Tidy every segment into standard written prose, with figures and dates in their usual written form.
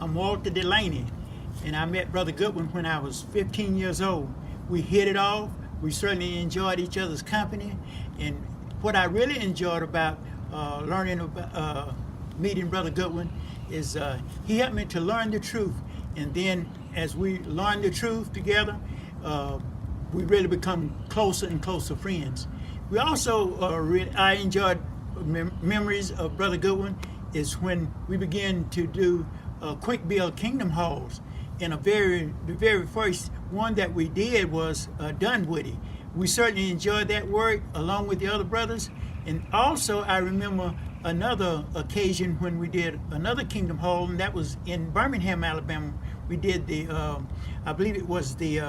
I'm Walter Delaney, and I met Brother Goodwin when I was 15 years old. We hit it off. We certainly enjoyed each other's company, and what I really enjoyed about learning about meeting Brother Goodwin is he helped me to learn the truth, and then as we learn the truth together, we really become closer and closer friends. We also, I enjoyed memories of Brother Goodwin is when we began to do quick build kingdom halls. And the very first one that we did was Dunwoody. We certainly enjoyed that work along with the other brothers. And also I remember another occasion when we did another kingdom hall, and that was in Birmingham, Alabama. We did the, I believe it was the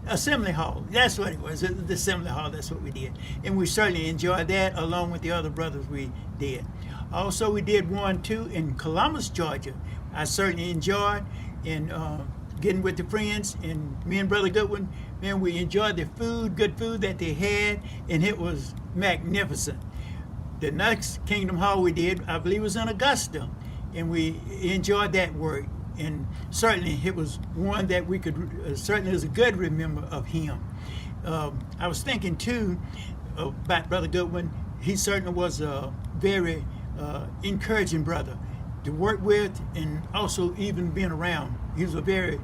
Assembly Hall. That's what it was, the Assembly Hall. That's what we did. And we certainly enjoyed that along with the other brothers we did. Also, we did one, too, in Columbus, Georgia. I certainly enjoyed in getting with the friends, and me and Brother Goodwin, man, we enjoyed the food, good food that they had, and it was magnificent. The next Kingdom Hall we did, I believe, was in Augusta, and we enjoyed that work. And certainly it was one that we could, certainly is a good remember of him. I was thinking too about Brother Goodwin. He certainly was a very encouraging brother to work with, and also even being around. He was a very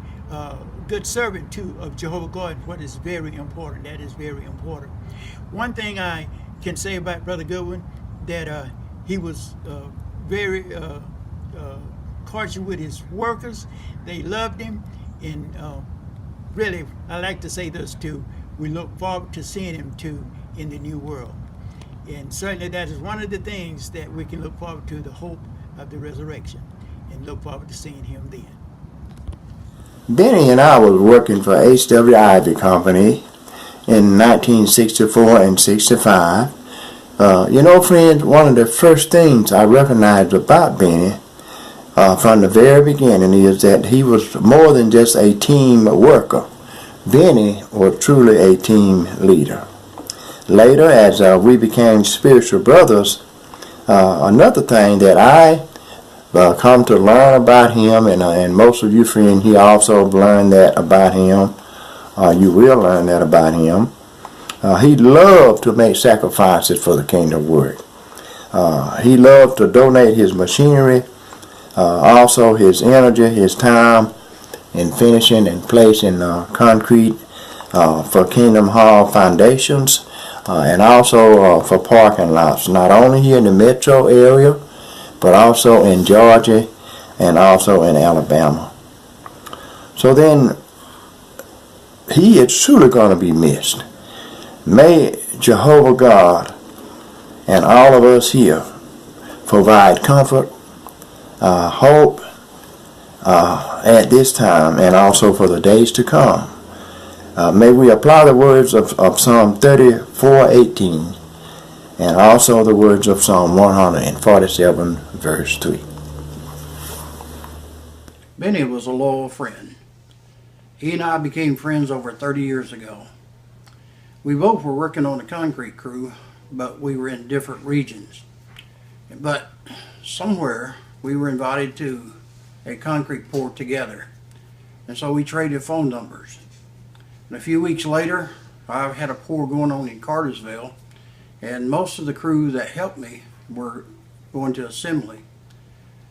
good servant too of Jehovah God, what is very important. That is very important. One thing I can say about Brother Goodwin, that he was very cordial with his workers. They loved him, and really, I like to say this too, we look forward to seeing him too in the new world. And certainly that is one of the things that we can look forward to, the hope of the resurrection, and look forward to seeing him then. Benny and I was working for H.W. Ivy Company in 1964 and 65. You know, friends, one of the first things I recognized about Benny from the very beginning is that he was more than just a team worker. Benny was truly a team leader. Later, as we became spiritual brothers, another thing that I come to learn about him, and most of you friends, he also learned that about him. You will learn that about him. He loved to make sacrifices for the kingdom work. He loved to donate his machinery, also his energy, his time in finishing and placing concrete for Kingdom Hall foundations, and also for parking lots, not only here in the metro area, but also in Georgia and also in Alabama. So then, he is truly going to be missed. May Jehovah God and all of us here provide comfort, hope at this time, and also for the days to come. May we apply the words of Psalm 34:18, and also the words of Psalm 147, verse 3. Benny was a loyal friend. He and I became friends over 30 years ago. We both were working on a concrete crew, but we were in different regions. But somewhere we were invited to a concrete pour together, and so we traded phone numbers. And a few weeks later, I had a pour going on in Cartersville, and most of the crew that helped me were going to assembly.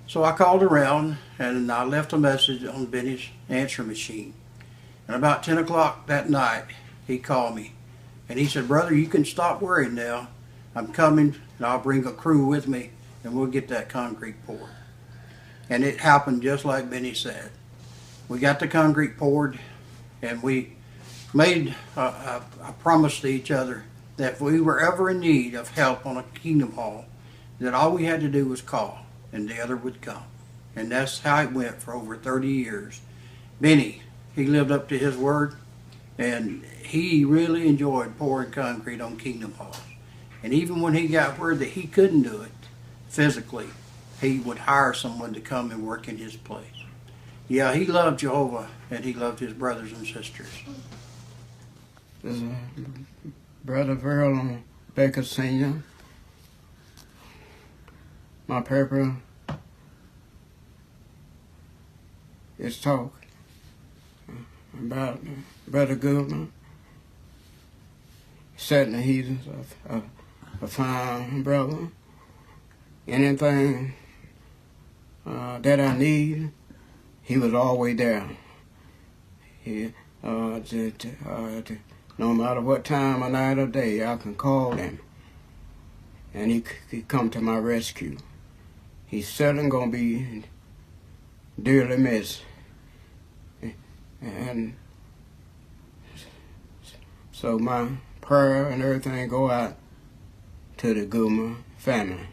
So I called around and I left a message on Benny's answer machine. And about 10 o'clock that night, he called me. And he said, "Brother, you can stop worrying now. I'm coming, and I'll bring a crew with me, and we'll get that concrete poured." And it happened just like Benny said. We got the concrete poured, and we made a promise to each other that if we were ever in need of help on a Kingdom Hall, that all we had to do was call, and the other would come. And that's how it went for over 30 years. Benny, he lived up to his word, and he really enjoyed pouring concrete on Kingdom Halls. And even when he got word that he couldn't do it physically, he would hire someone to come and work in his place. Yeah, he loved Jehovah, and he loved his brothers and sisters. This is Brother Verl Baker Sr., my papa is talk about Brother Goodman. Certainly he's a fine brother. Anything that I need, he was always there. He, no matter what time of night or day, I can call him, and he come to my rescue. He's certainly gonna be dearly missed, and so my prayer and everything go out to the Goodman family.